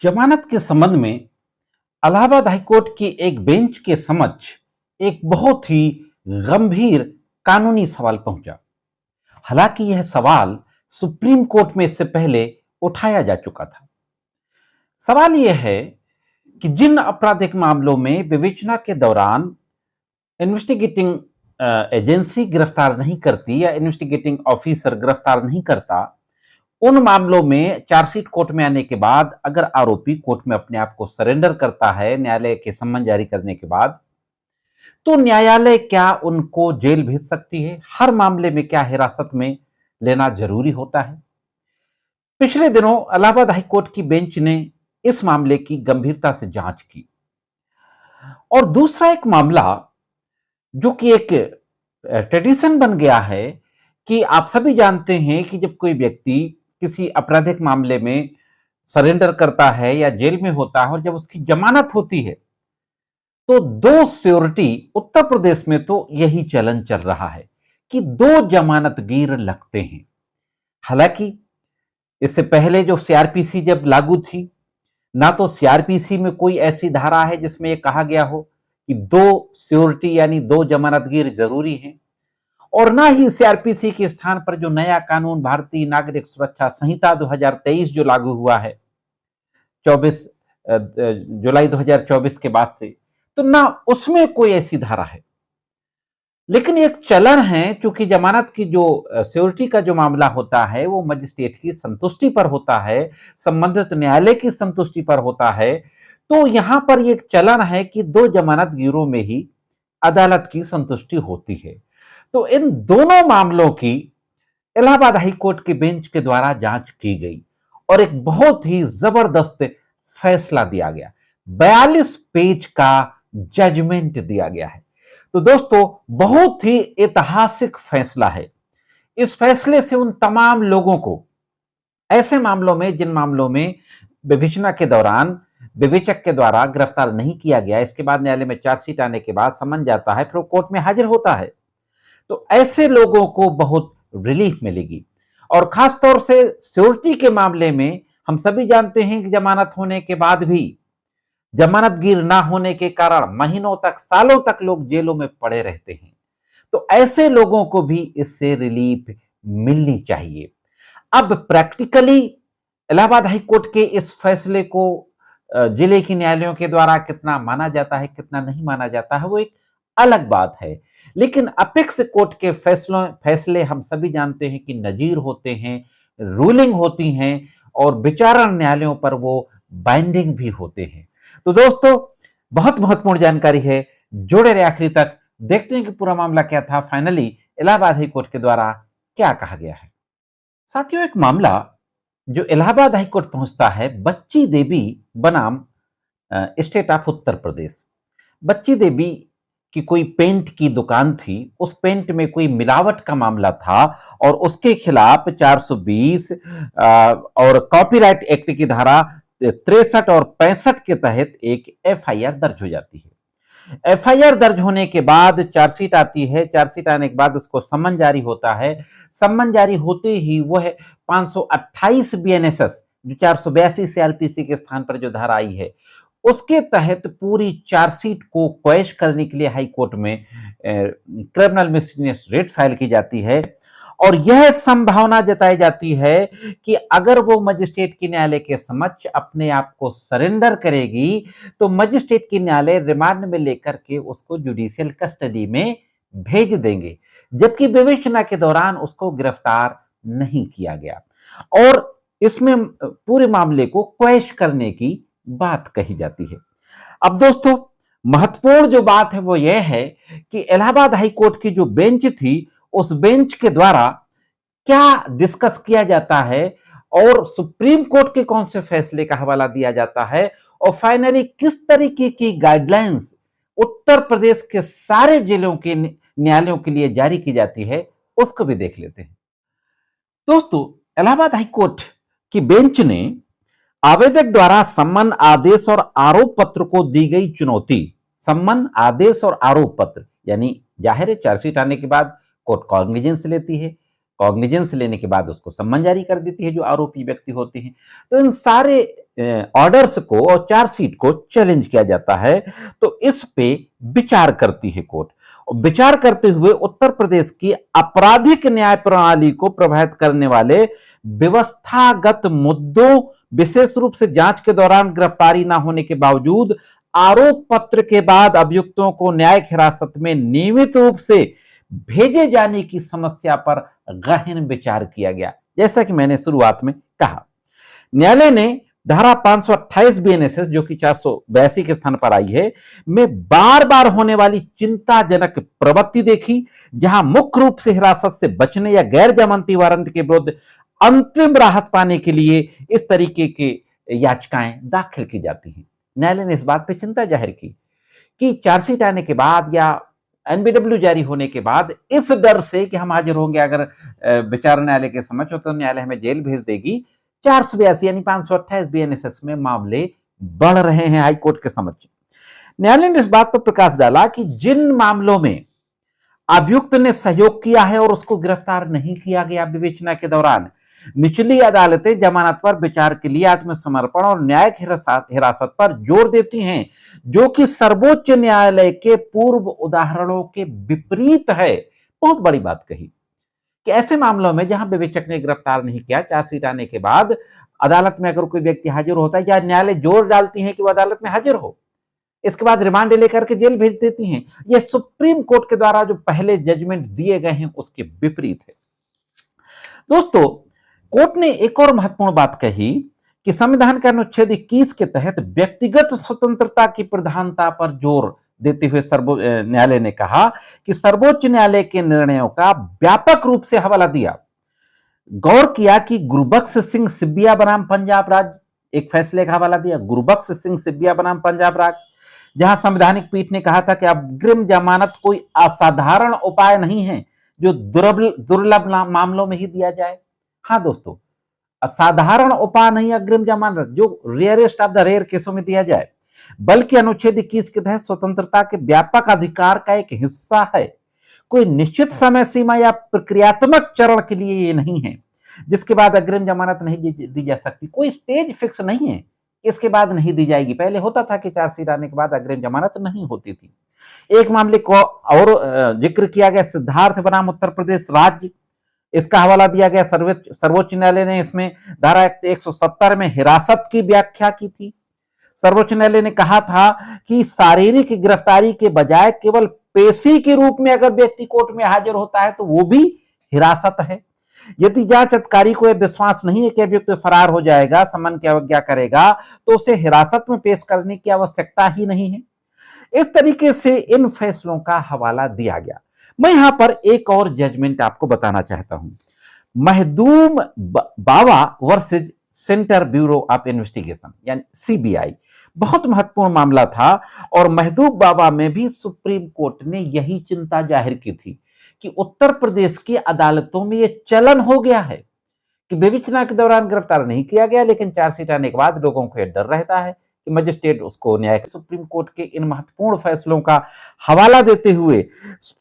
जमानत के संबंध में इलाहाबाद हाईकोर्ट की एक बेंच के समक्ष एक बहुत ही गंभीर कानूनी सवाल पहुंचा। हालांकि यह सवाल सुप्रीम कोर्ट में इससे पहले उठाया जा चुका था। सवाल यह है कि जिन आपराधिक मामलों में विवेचना के दौरान इन्वेस्टिगेटिंग एजेंसी गिरफ्तार नहीं करती या इन्वेस्टिगेटिंग ऑफिसर गिरफ्तार नहीं करता, उन मामलों में चार्जशीट कोर्ट में आने के बाद अगर आरोपी कोर्ट में अपने आप को सरेंडर करता है न्यायालय के सम्मन जारी करने के बाद, तो न्यायालय क्या उनको जेल भेज सकती है? हर मामले में क्या हिरासत में लेना जरूरी होता है? पिछले दिनों इलाहाबाद हाईकोर्ट की बेंच ने इस मामले की गंभीरता से जांच की। और दूसरा एक मामला जो कि एक ट्रेडिशन बन गया है कि आप सभी जानते हैं कि जब कोई व्यक्ति किसी आपराधिक मामले में सरेंडर करता है या जेल में होता है और जब उसकी जमानत होती है, तो दो श्योरिटी, उत्तर प्रदेश में तो यही चलन चल रहा है कि दो जमानतगीर लगते हैं। हालांकि इससे पहले जो सीआरपीसी जब लागू थी, ना तो सीआरपीसी में कोई ऐसी धारा है जिसमें यह कहा गया हो कि दो श्योरिटी यानी दो जमानतगीर जरूरी हैं, और ना ही सीआरपीसी के स्थान पर जो नया कानून भारतीय नागरिक सुरक्षा संहिता 2023 जो लागू हुआ है 24 जुलाई 2024 के बाद से, तो ना उसमें कोई ऐसी धारा है। लेकिन एक चलन है, चूंकि जमानत की जो श्योरिटी का जो मामला होता है वो मजिस्ट्रेट की संतुष्टि पर होता है, संबंधित न्यायालय की संतुष्टि पर होता है, तो यहां पर एक चलन है कि दो जमानतगीरों में ही अदालत की संतुष्टि होती है। तो इन दोनों मामलों की इलाहाबाद हाईकोर्ट के बेंच के द्वारा जांच की गई और एक बहुत ही जबरदस्त फैसला दिया गया। 42 पेज का जजमेंट दिया गया है। तो दोस्तों, बहुत ही ऐतिहासिक फैसला है। इस फैसले से उन तमाम लोगों को, ऐसे मामलों में जिन मामलों में विवेचना के दौरान विवेचक के द्वारा गिरफ्तार नहीं किया गया, इसके बाद न्यायालय में चार्जशीट आने के बाद समन जाता है, फिर वो कोर्ट में हाजिर होता है, तो ऐसे लोगों को बहुत रिलीफ मिलेगी। और खास तौर से सिक्योरिटी के मामले में हम सभी जानते हैं कि जमानत होने के बाद भी जमानतगीर ना होने के कारण महीनों तक, सालों तक लोग जेलों में पड़े रहते हैं। तो ऐसे लोगों को भी इससे रिलीफ मिलनी चाहिए। अब प्रैक्टिकली इलाहाबाद हाईकोर्ट के इस फैसले को जिले की न्यायालयों के द्वारा कितना माना जाता है, कितना नहीं माना जाता है, वो एक अलग बात है। लेकिन अपेक्स कोर्ट के फैसले हम सभी जानते हैं कि नजीर होते हैं, रूलिंग होती हैं और विचारण न्यायालयों पर वो बाइंडिंग भी होते हैं। तो दोस्तों, बहुत महत्वपूर्ण जानकारी है, जोड़े रहे आखिरी तक। देखते हैं कि पूरा मामला क्या था, फाइनली इलाहाबाद हाईकोर्ट के द्वारा क्या कहा गया है। साथियों, एक मामला जो इलाहाबाद हाईकोर्ट पहुंचता है बच्ची देवी बनाम स्टेट ऑफ उत्तर प्रदेश। बच्ची देवी की कोई पेंट की दुकान थी, उस पेंट में कोई मिलावट का मामला था और उसके खिलाफ 420 और कॉपीराइट एक्ट की धारा 63 और 65 के तहत एक एफआईआर दर्ज हो जाती है। एफआईआर दर्ज होने के बाद चार्जशीट आती है, चार्जशीट आने के बाद उसको सम्मन जारी होता है। सम्मन जारी होते ही वह 528 बीएनएसएस जो 482 सीआरपीसी के स्थान पर जो धारा आई है, उसके तहत पूरी चार्जशीट को क्वैश करने के लिए हाई कोर्ट में क्रिमिनल मिसडीमेयर रेट फाइल की जाती है। और यह संभावना जताई जाती है कि अगर वो मजिस्ट्रेट की न्यायालय के समक्ष अपने आप को सरेंडर करेगी, तो मजिस्ट्रेट की न्यायालय रिमांड में लेकर के उसको जुडिशियल कस्टडी में भेज देंगे, जबकि विवेचना के दौरान उसको गिरफ्तार नहीं किया गया। और इसमें पूरे मामले को क्वैश करने की बात कही जाती है। अब दोस्तों, महत्वपूर्ण जो बात है वो यह है कि इलाहाबाद हाईकोर्ट की जो बेंच थी, उस बेंच के द्वारा क्या डिस्कस किया जाता है और सुप्रीम कोर्ट के कौन से फैसले का हवाला दिया जाता है और फाइनली किस तरीके की गाइडलाइंस उत्तर प्रदेश के सारे जिलों के न्यायालयों के लिए जारी की जाती है, उसको भी देख लेते हैं। दोस्तों, इलाहाबाद हाईकोर्ट की बेंच ने आवेदक द्वारा सम्मन आदेश और आरोप पत्र को दी गई चुनौती, सम्मन आदेश और आरोप पत्र यानी जाहिर है चार्जशीट आने के बाद कोर्ट कॉग्निजेंस लेती है, कॉग्निजेंस लेने के बाद उसको सम्मन जारी कर देती है जो आरोपी व्यक्ति होते हैं। तो इन सारे ऑर्डर्स को और चार्जशीट को चैलेंज किया जाता है, तो इस पे विचार करती है कोर्ट। और विचार करते हुए उत्तर प्रदेश की आपराधिक न्याय प्रणाली को प्रभावित करने वाले व्यवस्थागत मुद्दों, विशेष रूप से जांच के दौरान गिरफ्तारी न होने के बावजूद आरोप पत्र के बाद अभियुक्तों को न्यायिक हिरासत में नियमित रूप से भेजे जाने की समस्या पर गहन विचार किया गया। जैसा कि मैंने शुरुआत में कहा, न्यायालय ने धारा 528 बीएनएसएस, जो कि 482 के स्थान पर आई है, में बार बार होने वाली चिंताजनक प्रवृत्ति देखी, जहां मुख्य रूप से हिरासत से बचने या गैर जमानती वारंट के विरुद्ध अंतरिम राहत पाने के लिए इस तरीके के याचिकाएं दाखिल की जाती हैं। न्यायालय ने इस बात पर चिंता जाहिर की कि चार्जशीट आने के बाद या एनबीडब्ल्यू जारी होने के बाद इस डर से कि हम हाजिर होंगे अगर विचारणा न्यायालय के समक्ष, तो न्यायालय हमें जेल भेज देगी, 482 यानी 528 बीएनएसएस में मामले बढ़ रहे हैं हाईकोर्ट के समक्ष। न्यायालय ने इस बात पर प्रकाश डाला कि जिन मामलों में अभियुक्त ने सहयोग किया है और उसको गिरफ्तार नहीं किया गया विवेचना के दौरान, निचली अदालतें जमानत पर विचार के लिए आत्मसमर्पण और न्यायिक हिरासत पर जोर देती हैं, जो कि सर्वोच्च न्यायालय के पूर्व उदाहरणों के विपरीत है। बहुत बड़ी बात कही कि ऐसे मामलों में जहां विवेचक ने गिरफ्तार नहीं किया, चार्जशीट आने के बाद अदालत में अगर कोई व्यक्ति हाजिर होता है या न्यायालय जोर डालती है कि वह अदालत में हाजिर हो, इसके बाद रिमांड लेकर के जेल भेज देती हैं। यह सुप्रीम कोर्ट के द्वारा जो पहले जजमेंट दिए गए हैं उसके विपरीत है। दोस्तों, कोर्ट ने एक और महत्वपूर्ण बात कही कि संविधान के अनुच्छेद 21 के तहत व्यक्तिगत स्वतंत्रता की प्रधानता पर जोर देते हुए न्यायालय ने कहा कि सर्वोच्च न्यायालय के निर्णयों का व्यापक रूप से हवाला दिया, गौर किया कि गुरबख्श सिंह सिब्बिया बनाम पंजाब राज्य एक फैसले का हवाला दिया, गुरबख्श सिंह सिब्बिया बनाम पंजाब राज्य, जहां संवैधानिक पीठ ने कहा था कि अग्रिम जमानत कोई असाधारण उपाय नहीं है जो दुर्लभ मामलों में ही दिया जाए। हाँ दोस्तों, असाधारण उपाय नहीं अग्रिम जमानत जो रेयरेस्ट ऑफ द रेयर केसों में दिया जाए, बल्कि अनुच्छेद 21 के तहत स्वतंत्रता के व्यापक अधिकार का एक हिस्सा है। कोई निश्चित समय सीमा या प्रक्रियात्मक चरण के लिए ये नहीं है जिसके बाद अग्रिम जमानत नहीं दी जा सकती। कोई स्टेज फिक्स नहीं है, इसके बाद नहीं दी जाएगी। पहले होता था कि चार्जशीट आने के बाद अग्रिम जमानत नहीं होती थी। एक मामले को और जिक्र किया गया, सिद्धार्थ बनाम उत्तर प्रदेश राज्य, इसका हवाला दिया गया। सर्वोच्च न्यायालय ने इसमें धारा 170 में हिरासत की व्याख्या की थी। सर्वोच्च न्यायालय ने कहा था कि शारीरिक गिरफ्तारी के बजाय केवल पेशी के रूप में अगर व्यक्ति कोर्ट में हाजिर होता है तो वो भी हिरासत है। यदि जांच अधिकारी को यह विश्वास नहीं है कि अभियुक्त फरार हो जाएगा, सम्मन की अवज्ञा करेगा, तो उसे हिरासत में पेश करने की आवश्यकता ही नहीं है। इस तरीके से इन फैसलों का हवाला दिया गया। मैं यहां पर एक और जजमेंट आपको बताना चाहता हूं, Makhdoom Bawa versus centre bureau of investigation यानी सीबीआई। बहुत महत्वपूर्ण मामला था और महदूब बाबा में भी सुप्रीम कोर्ट ने यही चिंता जाहिर की थी कि उत्तर प्रदेश की अदालतों में यह चलन हो गया है कि विवेचना के दौरान गिरफ्तार नहीं किया गया, लेकिन चार्जशीट आने के बाद लोगों को यह डर रहता है कि मजिस्ट्रेट उसको न्याय। सुप्रीम कोर्ट के इन महत्वपूर्ण फैसलों का हवाला देते हुए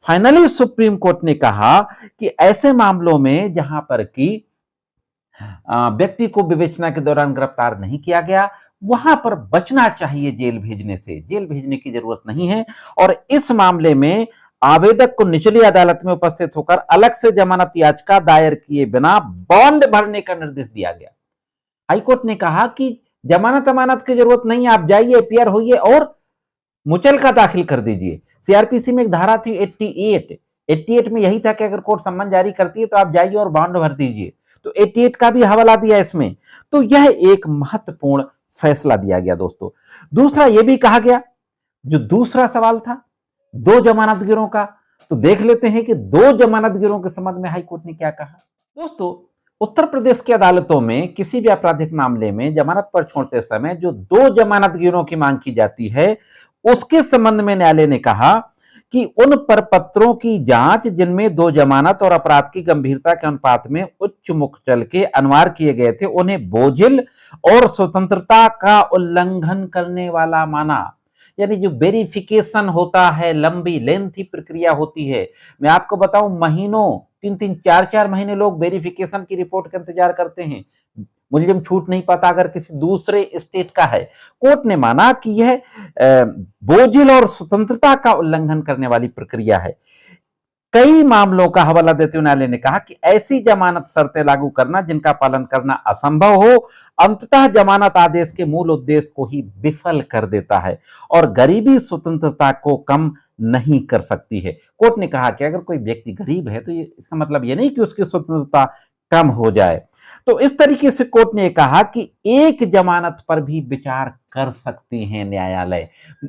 फाइनली सुप्रीम कोर्ट ने कहा कि ऐसे मामलों में जहां पर कि व्यक्ति को विवेचना के दौरान गिरफ्तार नहीं किया गया, वहां पर बचना चाहिए जेल भेजने से, जेल भेजने की जरूरत नहीं है। और इस मामले में आवेदक को निचली अदालत में उपस्थित होकर अलग से जमानत याचिका दायर किए बिना बॉन्ड भरने का निर्देश दिया गया। हाईकोर्ट ने कहा कि जमानत अमानत की जरूरत नहीं, आप जाइए, अपीयर होइए और मुचलका दाखिल कर दीजिए। सीआरपीसी में एक धारा थी 88 में यही था कि अगर कोर्ट सम्मन जारी करती है तो आप जाइए और बॉन्ड भर दीजिए। तो 88 का भी हवाला दिया इसमें। तो यह एक महत्वपूर्ण फैसला दिया गया दोस्तों। दूसरा यह भी कहा गया, जो दूसरा सवाल था दो जमानतगिरों का, तो देख लेते हैं कि दो जमानतगिरों के संबंध में हाईकोर्ट ने क्या कहा। दोस्तों, उत्तर प्रदेश की अदालतों में किसी भी आपराधिक मामले में जमानत पर छोड़ते समय जो दो जमानतगिरों की मांग की जाती है, उसके संबंध में न्यायालय ने कहा कि उन प्रपत्रों की जांच जिनमें दो जमानत और अपराध की गंभीरता के अनुपात में उच्च मुखचल के अनिवार्य किए गए थे, उन्हें बोझिल और स्वतंत्रता का उल्लंघन करने वाला माना। यानी जो वेरिफिकेशन होता है, लंबी लेंथी प्रक्रिया होती है, मैं आपको बताऊं महीनों 3-3 4-4 महीने लोग वेरिफिकेशन की रिपोर्ट का इंतजार करते हैं। मुलजिम छूट नहीं पाता अगर किसी दूसरे स्टेट का है। कोर्ट ने माना कि यह बोझिल और स्वतंत्रता का उल्लंघन करने वाली प्रक्रिया है। कई मामलों का हवाला देते हुए न्यायालय ने कहा कि ऐसी जमानत शर्तें लागू करना जिनका पालन करना असंभव हो, अंततः जमानत आदेश के मूल उद्देश्य को ही विफल कर देता है और गरीबी स्वतंत्रता को कम नहीं कर सकती है। कोर्ट ने कहा कि अगर कोई व्यक्ति गरीब है तो इसका मतलब यह नहीं कि उसकी स्वतंत्रता कम हो जाए। तो इस तरीके से कोर्ट ने कहा कि एक जमानत पर भी विचार कर सकते हैं न्यायालय।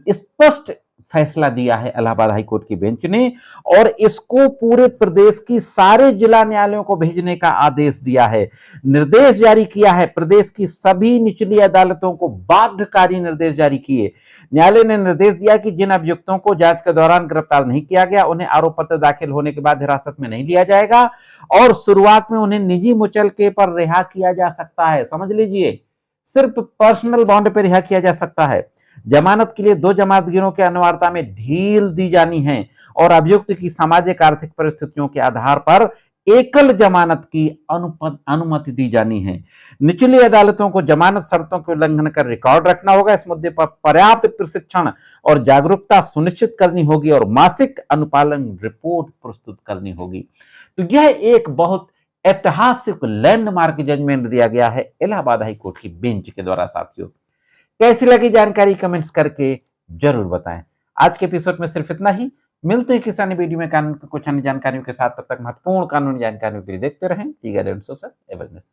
स्पष्ट फैसला दिया है इलाहाबाद हाईकोर्ट की बेंच ने और इसको पूरे प्रदेश की सारे जिला न्यायालयों को भेजने का आदेश दिया है। निर्देश जारी किया है, प्रदेश की सभी निचली अदालतों को बाध्यकारी निर्देश जारी किए। न्यायालय ने निर्देश दिया कि जिन अभियुक्तों को जांच के दौरान गिरफ्तार नहीं किया गया उन्हें आरोप पत्र दाखिल होने के बाद हिरासत में नहीं लिया जाएगा और शुरुआत में उन्हें निजी मुचलके पर रिहा किया जा सकता है। समझ लीजिए, सिर्फ पर्सनल बॉन्ड पर रिहा किया जा सकता है। जमानत के लिए 2 जमानतगिरों की अनिवार्यता में ढील दी जानी है और अभियुक्त की सामाजिक आर्थिक परिस्थितियों के आधार पर एकल जमानत की अनुमति दी जानी है। निचली अदालतों को जमानत शर्तों के उल्लंघन कर रिकॉर्ड रखना होगा। इस मुद्दे पर पर्याप्त प्रशिक्षण और जागरूकता सुनिश्चित करनी होगी और मासिक अनुपालन रिपोर्ट प्रस्तुत करनी होगी। तो यह एक बहुत ऐतिहासिक लैंडमार्क जजमेंट दिया गया है इलाहाबाद हाई कोर्ट की बेंच के द्वारा। साथियों, कैसी लगी जानकारी कमेंट्स करके जरूर बताएं। आज के एपिसोड में सिर्फ इतना ही। मिलते हैं किसी अन्य वीडियो में कानून की कुछ अन्य जानकारियों के साथ। तब तक महत्वपूर्ण कानूनी जानकारियों के लिए देखते रहें लीगल एंड सोशल अवेयरनेस।